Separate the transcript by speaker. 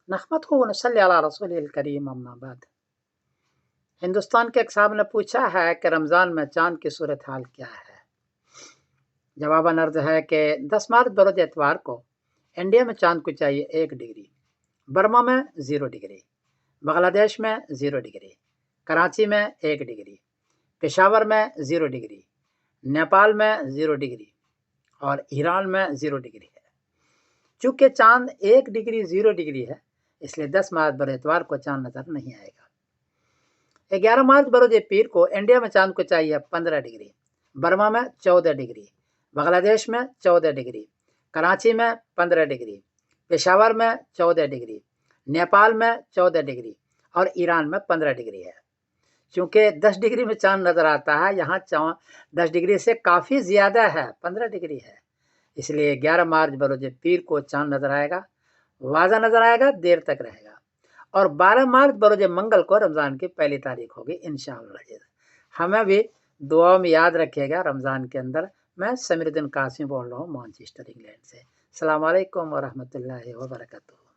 Speaker 1: نحمدہ و نصلی علی رسول الکریم اما بعد۔ ہندوستان کے ایک صاحب نے پوچھا ہے کہ رمضان میں چاند کی صورتحال کیا ہے؟ جواباً عرض ہے کہ 10 مارچ بروز اتوار کو انڈیا میں چاند کو چاہیے 1 ڈگری، برما میں 0 ڈگری، بنگلہ دیش میں 0 ڈگری، کراچی میں 1 ڈگری، پشاور میں 0 ڈگری، نیپال میں 0 ڈگری اور ایران میں 0 ڈگری ہے۔ چونکہ چاند 1 ڈگری 0 ڈگری ہے، اس لیے 10 مارچ بروز اتوار کو چاند نظر نہیں آئے گا۔ 11 مارچ بروز پیر کو انڈیا میں چاند کو چاہیے 15 ڈگری، برما میں 14 ڈگری، بنگلہ دیش میں 14 ڈگری، کراچی میں 15 ڈگری، پشاور میں 14 ڈگری، نیپال میں 14 ڈگری اور ایران میں 15 ڈگری ہے۔ چونکہ 10 ڈگری میں چاند نظر آتا ہے، یہاں 10 ڈگری سے کافی زیادہ ہے، 15 ڈگری ہے، اس لیے 11 مارچ بروز پیر کو چاند نظر آئے گا، واضح نظر آئے گا، دیر تک رہے گا۔ اور 12 مارچ بروز منگل کو رمضان کی پہلی تاریخ ہوگی انشاءاللہ۔ ہمیں بھی دعا میں یاد رکھیے گا رمضان کے اندر۔ میں سمیر الدین قاسمی بول رہا ہوں مانچسٹر انگلینڈ سے۔ السلام علیکم ورحمۃ اللہ وبرکاتہ۔